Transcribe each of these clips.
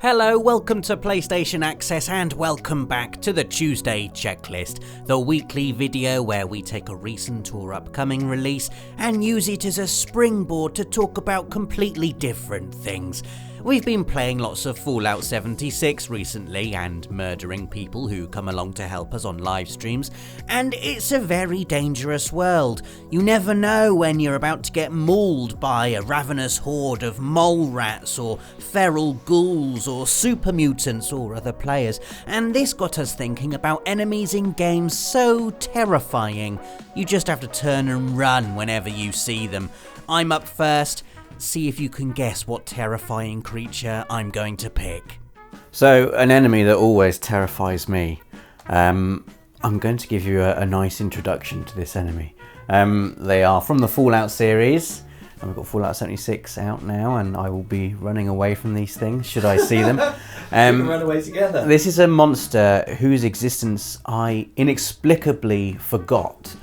Hello, welcome to PlayStation Access and welcome back to the Tuesday Checklist, the weekly video where we take a recent or upcoming release and use it as a springboard to talk about completely different things. We've been playing lots of Fallout 76 recently and murdering people who come along to help us on live streams, and it's a very dangerous world. You never know when you're about to get mauled by a ravenous horde of mole rats or feral ghouls or super mutants or other players, and this got us thinking about enemies in games so terrifying. You just have to turn and run whenever you see them. I'm up first. See if you can guess what terrifying creature I'm going to pick. So, an enemy that always terrifies me. I'm going to give you a nice introduction to this enemy. They are from the Fallout series, and we've got Fallout 76 out now, and I will be running away from these things should I see them. We can run away together. This is a monster whose existence I inexplicably forgot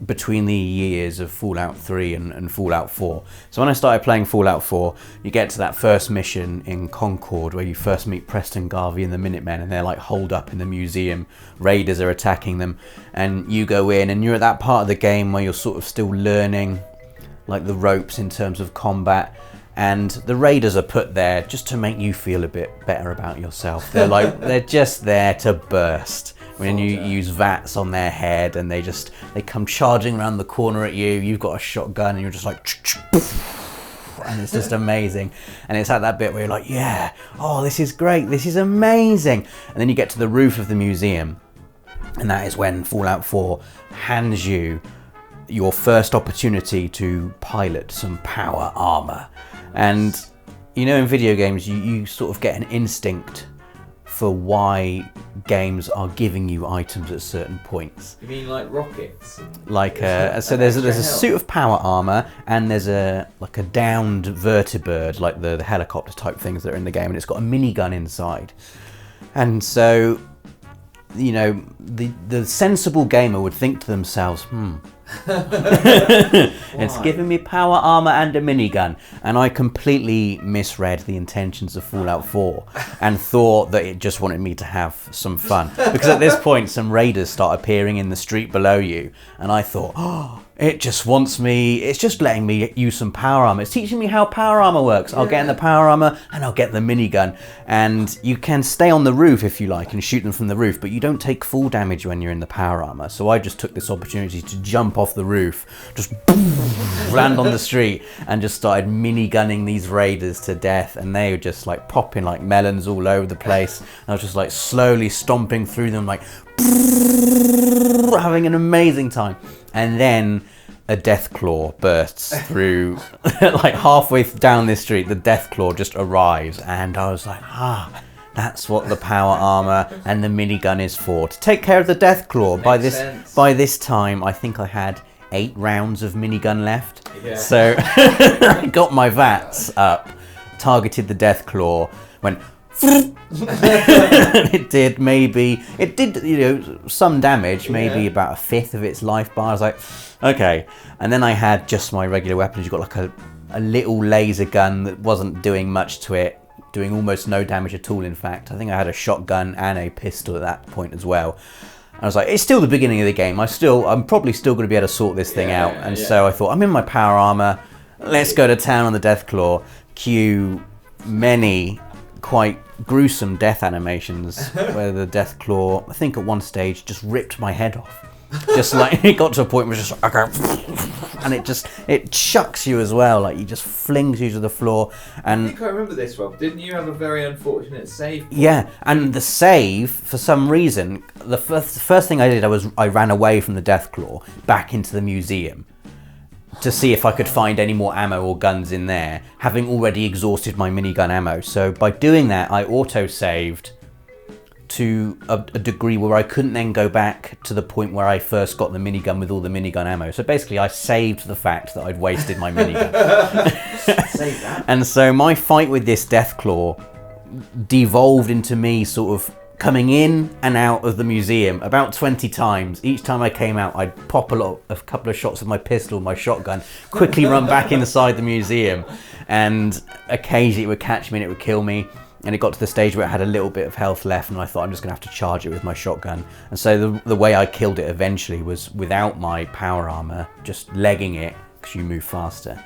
between the years of Fallout 3 and Fallout 4. So when I started playing Fallout 4, you get to that first mission in Concord where you first meet Preston Garvey and the Minutemen, and they're like holed up in the museum. Raiders are attacking them, and you go in and you're at that part of the game where you're sort of still learning like the ropes in terms of combat, and the Raiders are put there just to make you feel a bit better about yourself. They're like they're just there to burst. When you use VATs on their head and they come charging around the corner at you, you've got a shotgun and you're just like, and it's just amazing. And it's at that bit where you're like, yeah, oh, this is great, this is amazing. And then you get to the roof of the museum, and that is when Fallout 4 hands you your first opportunity to pilot some power armor. And you know, in video games, you sort of get an instinct for why games are giving you items at certain points. You mean like rockets? Like so there's a suit of power armor, and there's a downed vertibird, like the helicopter type things that are in the game, and it's got a minigun inside. And so, you know, the sensible gamer would think to themselves, it's giving me power armor and a minigun, and I completely misread the intentions of Fallout 4 and thought that it just wanted me to have some fun, because at this point some raiders start appearing in the street below you, and I thought, oh, it just wants me, it's just letting me use some power armor, it's teaching me how power armor works. I'll get in the power armor and I'll get the minigun, and you can stay on the roof if you like and shoot them from the roof, but you don't take full damage when you're in the power armor. So I just took this opportunity to jump off the roof, just land on the street, and just started minigunning these raiders to death, and they were just like popping like melons all over the place. And I was just like slowly stomping through them, like having an amazing time. And then a Deathclaw bursts through, like halfway down this street, the Deathclaw just arrives, and I was like, that's what the power armor and the minigun is for, to take care of the Deathclaw. By this time, I think I had 8 rounds of minigun left. Yeah. So I got my VATs up, targeted the Deathclaw, went it did you know, some damage, maybe about a fifth of its life bar. I was like, okay. And then I had just my regular weapons. You got like a little laser gun that wasn't doing much to it, doing almost no damage at all. In fact, I think I had a shotgun and a pistol at that point as well. I was like, it's still the beginning of the game. I'm probably still going to be able to sort this thing out. And so I thought, I'm in my power armor. Let's go to town on the Deathclaw. Cue many quite gruesome death animations where the Deathclaw, I think at one stage, just ripped my head off. Just like, it got to a point where it's just like, okay, and it chucks you as well, like he just flings you to the floor. And I think I remember this, Rob. Didn't you have a very unfortunate save point? Yeah, and the save, for some reason, the first thing I did, I ran away from the Deathclaw back into the museum to see if I could find any more ammo or guns in there, having already exhausted my minigun ammo. So by doing that, I auto-saved to a degree where I couldn't then go back to the point where I first got the minigun with all the minigun ammo. So basically I saved the fact that I'd wasted my minigun. Save that. And so my fight with this Deathclaw devolved into me sort of coming in and out of the museum about 20 times. Each time I came out, I'd pop a couple of shots with my pistol, my shotgun, quickly run back inside the museum, and occasionally it would catch me and it would kill me. and it got to the stage where it had a little bit of health left, and I thought I'm just gonna have to charge it with my shotgun. And so the way I killed it eventually was without my power armor, just legging it, because you move faster,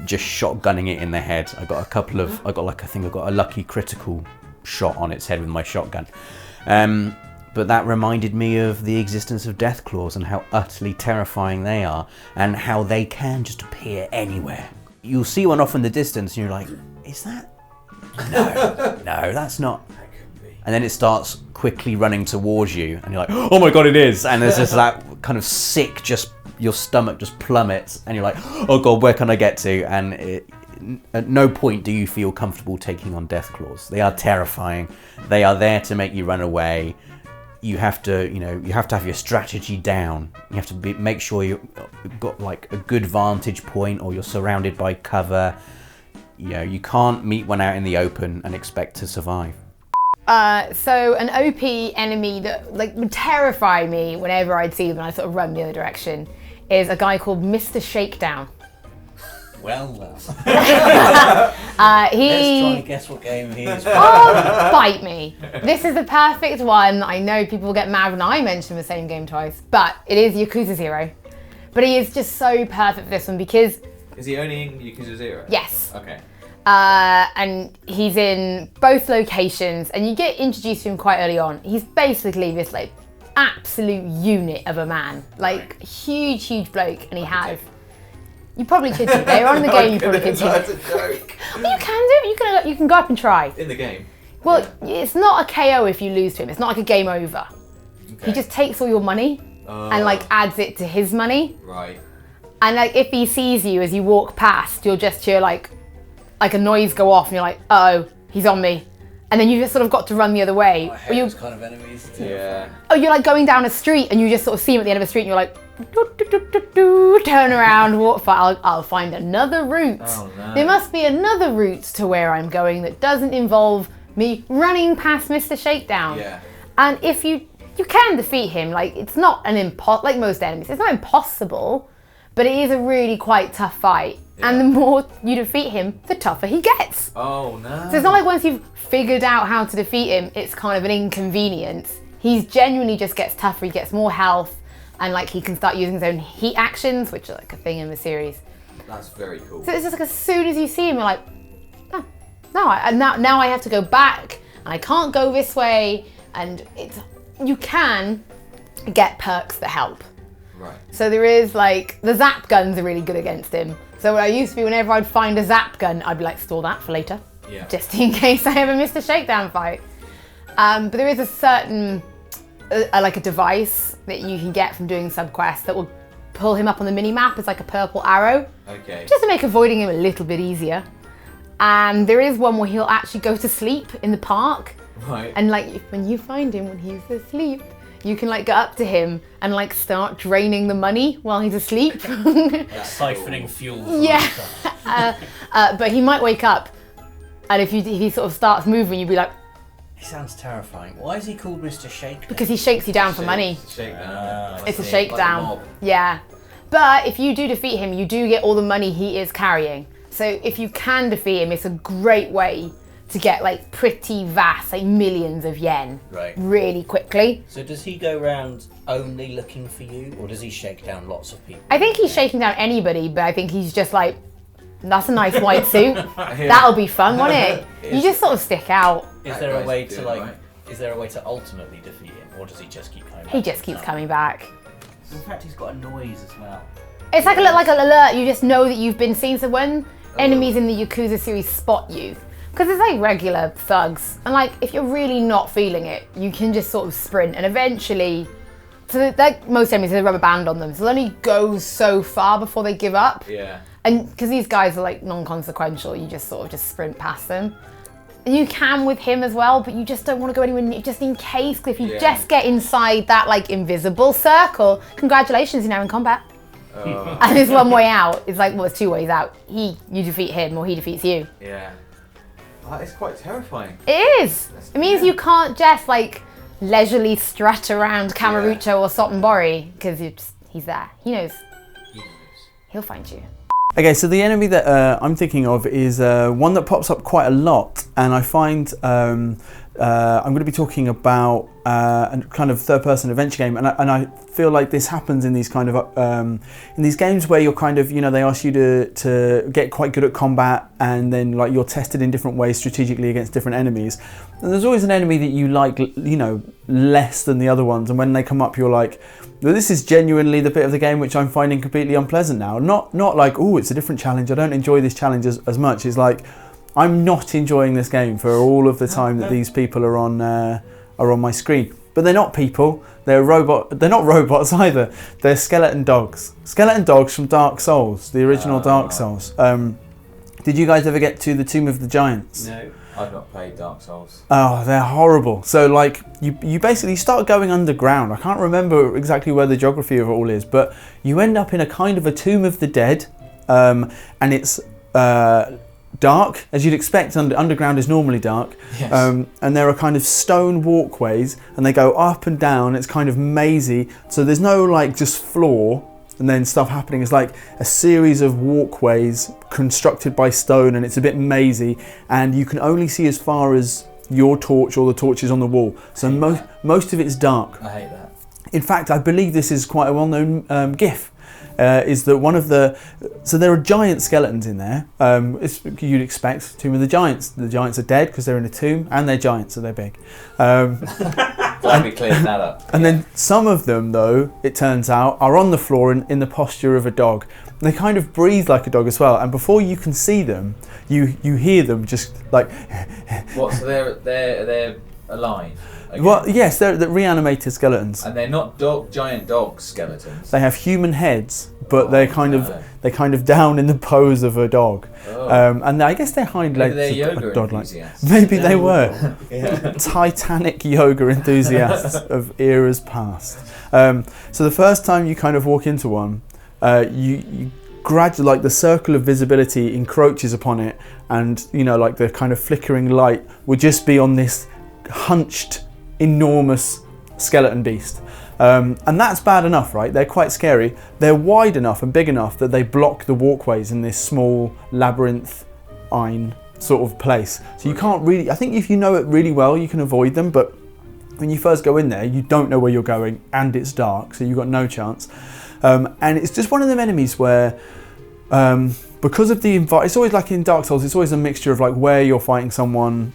just shotgunning it in the head. I got a lucky critical shot on its head with my shotgun. But that reminded me of the existence of Deathclaws and how utterly terrifying they are, and how they can just appear anywhere. You'll see one off in the distance and you're like, is that? No, that's not. That could be. And then it starts quickly running towards you and you're like, oh my god, it is. And there's just that kind of sick, just your stomach just plummets and you're like, oh god, where can I get to? And at no point do you feel comfortable taking on Deathclaws. They are terrifying. They are there to make you run away. You have to have your strategy down. You have to make sure you've got like a good vantage point, or you're surrounded by cover. You can't meet one out in the open and expect to survive. So an OP enemy that would terrify me whenever I'd see them and I sort of run the other direction is a guy called Mr. Shakedown. Well. Let's Let's try and guess what game he is. Oh, bite me. This is the perfect one. I know people get mad when I mention the same game twice, but it is Yakuza 0. But he is just so perfect for this one because... Is he only in Yakuza 0? Yes. Okay. And he's in both locations, and you get introduced to him quite early on. He's basically this absolute unit of a man, huge bloke, and he has... You probably could do. Later on in the game, you probably could do. That's a joke. Well, you can do. You can go up and try. In the game? Well, it's not a KO if you lose to him. It's not like a game over. Okay. He just takes all your money and adds it to his money. Right. And if he sees you as you walk past, you'll just hear like a noise go off, and you're like, uh-oh, he's on me. And then you just sort of got to run the other way. I hate those kind of enemies. Yeah. Or you're going down a street and you just sort of see him at the end of the street and you're like, turn around, walk. I'll find another route. Oh, no. There must be another route to where I'm going that doesn't involve me running past Mr. Shakedown. Yeah. And if you can defeat him, it's not like most enemies, it's not impossible, but it is a really quite tough fight. Yeah. And the more you defeat him, the tougher he gets. Oh no. So it's not like once you've figured out how to defeat him, it's kind of an inconvenience. He genuinely just gets tougher, he gets more health, and he can start using his own heat actions, which are a thing in the series. That's very cool. So it's just as soon as you see him, you're like, now I have to go back, and I can't go this way, and you can get perks that help. Right. So there is the zap guns are really good against him. So what I used to be, whenever I'd find a zap gun, I'd be like, store that for later. Yeah. Just in case I ever missed a Shakedown fight. But there is a certain, a device that you can get from doing subquests that will pull him up on the mini-map as a purple arrow. Okay. Just to make avoiding him a little bit easier. And there is one where he'll actually go to sleep in the park. Right. And when you find him when he's asleep, you can go up to him and start draining the money while he's asleep. Siphoning fuel. Yeah. But he might wake up, and if he sort of starts moving, you'd be like... He sounds terrifying. Why is he called Mr. Shakedown? Because he shakes you down for money. Shakedown. It's a shakedown. Yeah. But if you do defeat him, you do get all the money he is carrying. So if you can defeat him, it's a great way to get pretty vast, millions of yen, really quickly. So does he go around only looking for you, or does he shake down lots of people? I think he's shaking down anybody, but I think he's just that's a nice white suit. That'll be fun, won't it? You just sort of stick out. Is there a way to Is there a way to ultimately defeat him, or does he just keep coming back? He just keeps coming back. In fact, he's got a noise as well. It's like an alert. You just know that you've been seen. So when enemies in the Yakuza series spot you, because it's regular thugs, and if you're really not feeling it, you can just sort of sprint, and eventually, so most enemies have a rubber band on them, so they'll only go so far before they give up. Yeah. And because these guys are non-consequential, you just sort of just sprint past them. And you can with him as well, but you just don't want to go anywhere near, just in case. If you just get inside that invisible circle, congratulations, you're now in combat. And there's one way out. It's it's two ways out. You defeat him, or he defeats you. Yeah. That is quite terrifying. It is. It means you can't just leisurely strut around Kamurocho or Sotenbori, because he's there. He knows. He'll find you. Okay, so the enemy that I'm thinking of is one that pops up quite a lot, and I find I'm going to be talking about a kind of third-person adventure game, and I feel like this happens in these kind of in these games where you're kind of, they ask you to get quite good at combat, and then like you're tested in different ways strategically against different enemies, and there's always an enemy that you like, less than the other ones, and when they come up, you're like, well, this is genuinely the bit of the game which I'm finding completely unpleasant now. Not like, oh, it's a different challenge, I don't enjoy this challenge as much. It's like, I'm not enjoying this game for all of the time that these people are on my screen. But they're not people. They're not robots either. They're skeleton dogs. Skeleton dogs from Dark Souls, the original Dark Souls. Did you guys ever get to the Tomb of the Giants? No, I've not played Dark Souls. Oh, they're horrible. So like you basically start going underground. I can't remember exactly where the geography of it all is, but you end up in a kind of a Tomb of the Dead, and it's dark, as you'd expect. Underground is normally dark. Yes. And there are kind of stone walkways, and they go up and down. It's kind of mazy, so there's no like just floor and then stuff happening. It's like a series of walkways constructed by stone, and it's a bit mazy, and you can only see as far as your torch or the torches on the wall, so most of it's dark. I hate that. In fact, I believe this is quite a well-known GIF. Is that so there are giant skeletons in there. You'd expect Tomb of the Giants. The giants are dead because they're in a tomb, and they're giants, so they're big. Glad we cleared that up. And then some of them, though, it turns out, are on the floor in the posture of a dog. They kind of breathe like a dog as well, and before you can see them, you hear them just like... What, so they're alive? Again? Well, yes, they're reanimated skeletons. And they're not giant dog skeletons? They have human heads, but they're kind of down in the pose of a dog. Oh. And I guess their hind legs Maybe they're are yoga dog-like. enthusiasts. Maybe they were. Yeah. Titanic yoga enthusiasts of eras past. So the first time you kind of walk into one, you gradually, like the circle of visibility encroaches upon it, and like the kind of flickering light would just be on this hunched, enormous skeleton beast. And that's bad enough, right? They're quite scary. They're wide enough and big enough that they block the walkways in this small labyrinthine sort of place. So you can't really, I think if you know it really well, you can avoid them, but when you first go in there, you don't know where you're going, and it's dark, so you've got no chance. And it's just one of them enemies where, because of the it's always like in Dark Souls, it's always a mixture of like where you're fighting someone,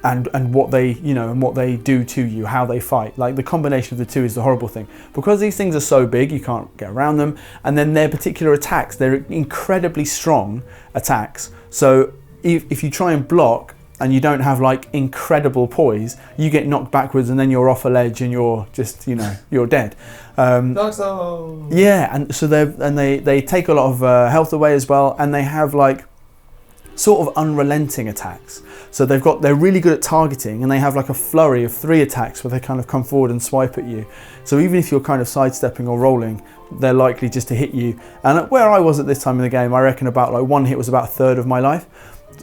and what they and what they do to you, how they fight. Like the combination of the two is the horrible thing. Because these things are so big, you can't get around them, and then their particular attacks, they're incredibly strong attacks. So if you try and block and you don't have like incredible poise, you get knocked backwards, and then you're off a ledge and you're just you're dead. Dark Souls. Yeah, and so they take a lot of health away as well, and they have like sort of unrelenting attacks. So they're really good at targeting, and they have like a flurry of 3 attacks where they kind of come forward and swipe at you. So even if you're kind of sidestepping or rolling, they're likely just to hit you. And where I was at this time in the game, I reckon about like one hit was about a third of my life.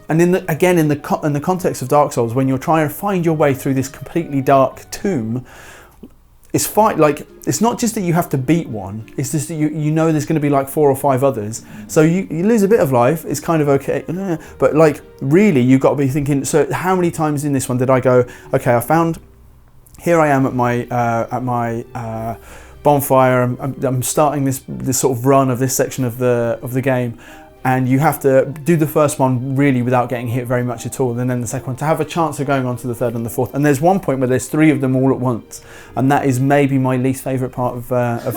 And in the context of Dark Souls, when you're trying to find your way through this completely dark tomb, it's not just that you have to beat one, it's just that you know there's going to be like 4 or 5 others, so you lose a bit of life. It's kind of okay, but like really you've got to be thinking, so how many times in this one did I go, okay, here I am at my bonfire, I'm starting this sort of run of this section of the game, and you have to do the first one really without getting hit very much at all, and then the second one to have a chance of going on to the third and the fourth. And there's one point where there's 3 of them all at once, and that is maybe my least favourite part of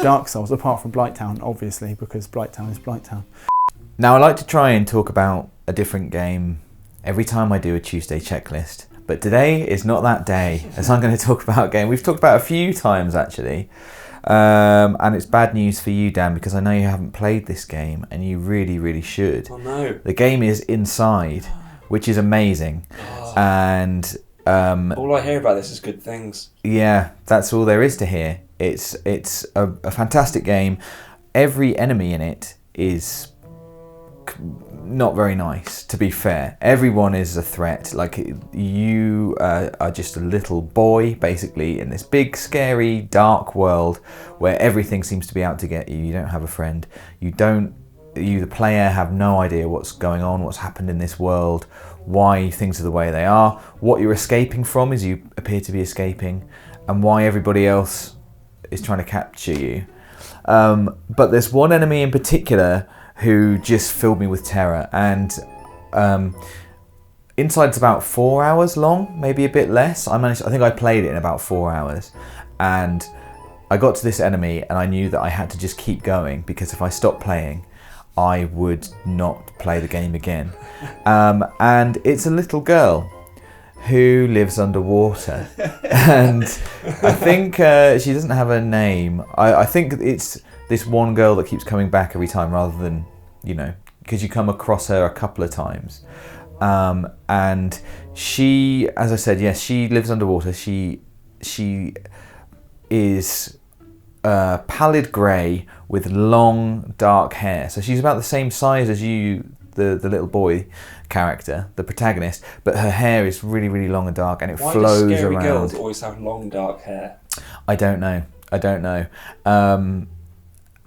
Dark Souls, apart from Blighttown, obviously, because Blighttown is Blighttown. Now I like to try and talk about a different game every time I do a Tuesday checklist, but today is not that day, as I'm going to talk about a game we've talked about a few times actually. And it's bad news for you, Dan, because I know you haven't played this game, and you really, really should. Oh no. The game is Inside, which is amazing. And all I hear about this is good things. yeah, that's all there is to hear. It's a fantastic game. Every enemy in it is not very nice, to be fair. Everyone is a threat. Like, you are just a little boy basically in this big scary dark world where everything seems to be out to get you. You don't have a friend, you don't you, the player, have no idea what's going on, what's happened in this world, why things are the way they are, what you're escaping from is you appear to be escaping, and why everybody else is trying to capture you. But there's one enemy in particular who just filled me with terror, and Inside's about 4 hours long, maybe a bit less. I think I played it in about 4 hours, and I got to this enemy and I knew that I had to just keep going, because if I stopped playing, I would not play the game again. And it's a little girl who lives underwater, and I think she doesn't have a name. I think it's this one girl that keeps coming back every time, rather than, you know, because you come across her a couple of times. And she, as I said, yes, she lives underwater. She is pallid grey with long dark hair. So she's about the same size as you, the little boy character, the protagonist, but her hair is really, really long and dark, and it flows around. Why do scary girls always have long dark hair? I don't know.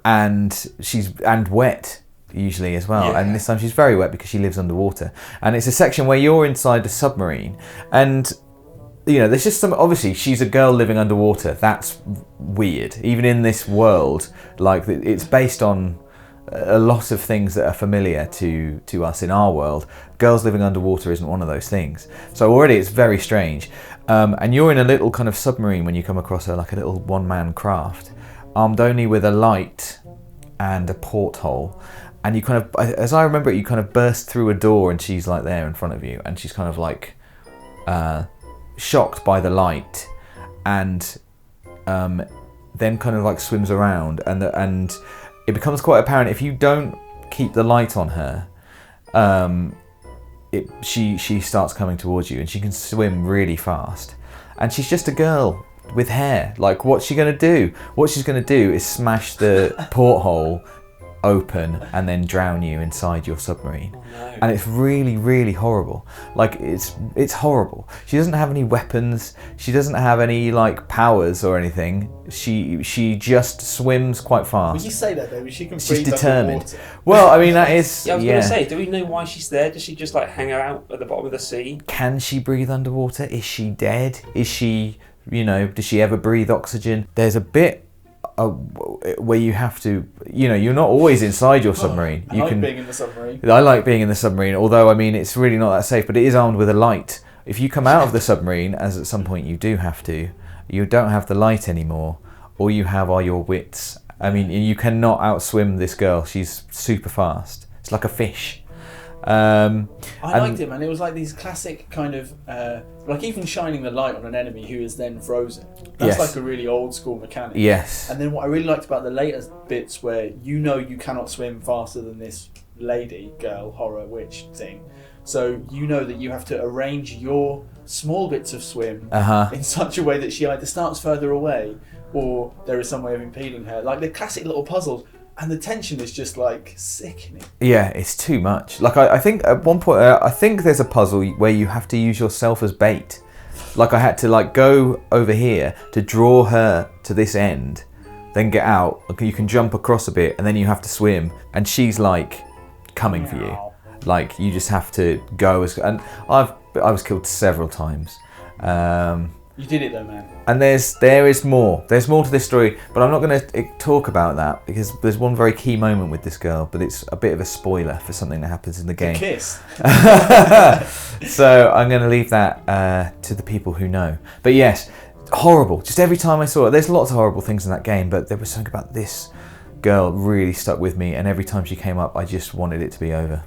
And wet usually as well, and this time she's very wet because she lives underwater, and it's a section where you're inside a submarine, and you know, there's just some, obviously she's a girl living underwater, that's weird, even in this world. Like, it's based on a lot of things that are familiar to us in our world. Girls living underwater isn't one of those things, so already it's very strange. And you're in a little kind of submarine when you come across her, like a little one-man craft, armed only with a light and a porthole. And you kind of, as I remember it, you kind of burst through a door and she's like there in front of you, and she's kind of like shocked by the light, and then kind of like swims around, and it becomes quite apparent if you don't keep the light on her, she starts coming towards you, and she can swim really fast, and she's just a girl with hair. Like, what's she gonna do? What she's gonna do is smash the porthole open and then drown you inside your submarine. Oh, no. And it's really, really horrible. Like, it's horrible. She doesn't have any weapons, she doesn't have any like powers or anything. She just swims quite fast. When you say that though, she can She's breathe determined. underwater. Well, I mean, that is, Yeah, I was going to say, do we know why she's there? Does she just like hang out at the bottom of the sea? Can she breathe underwater? Is she dead? Is she, you know, does she ever breathe oxygen? There's a bit where you have to, you know, you're not always inside your submarine. I like being in the submarine. I like being in the submarine, although I mean it's really not that safe, but it is armed with a light. If you come out of the submarine, as at some point you do have to, you don't have the light anymore. All you have are your wits. I mean, you cannot outswim this girl. She's super fast. It's like a fish. I liked it, man. It was like these classic kind of, like even shining the light on an enemy who is then frozen. That's like a really old school mechanic. Yes. And then what I really liked about the later bits where you know you cannot swim faster than this lady, girl, horror, witch thing. So you know that you have to arrange your small bits of swim in such a way that she either starts further away or there is some way of impeding her. Like the classic little puzzles. And the tension is just like sickening. Yeah, it's too much. Like I think at one point, I think there's a puzzle where you have to use yourself as bait. Like I had to like go over here to draw her to this end, then get out. You can jump across a bit, and then you have to swim, and she's like coming for you. Like you just have to go as. And I was killed several times. You did it though, man. And there is more. There's more to this story, but I'm not going to talk about that because there's one very key moment with this girl, but it's a bit of a spoiler for something that happens in the game. A kiss. So I'm going to leave that to the people who know. But yes, horrible. Just every time I saw it, there's lots of horrible things in that game, but there was something about this girl really stuck with me, and every time she came up, I just wanted it to be over.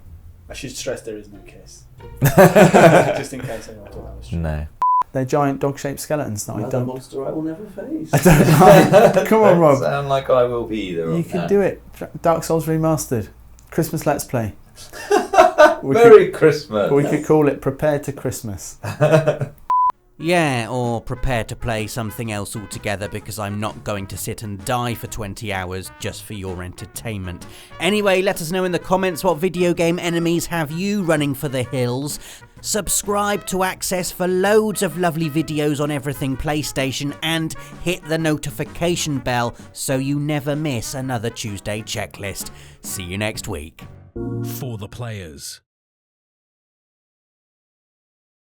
I should stress there is no kiss. Just in case anyone thought that was true. No. They're giant dog-shaped skeletons that I don't. Monster I will never face. I don't like. Come on, Rob. Sound like I will be either. You can do it. Dark Souls Remastered. Christmas Let's Play. Merry Christmas. We could call it Prepare to Christmas. Yeah, or prepare to play something else altogether because I'm not going to sit and die for 20 hours just for your entertainment. Anyway, let us know in the comments what video game enemies have you running for the hills. Subscribe to Access for loads of lovely videos on everything PlayStation, and hit the notification bell so you never miss another Tuesday checklist. See you next week. For the players.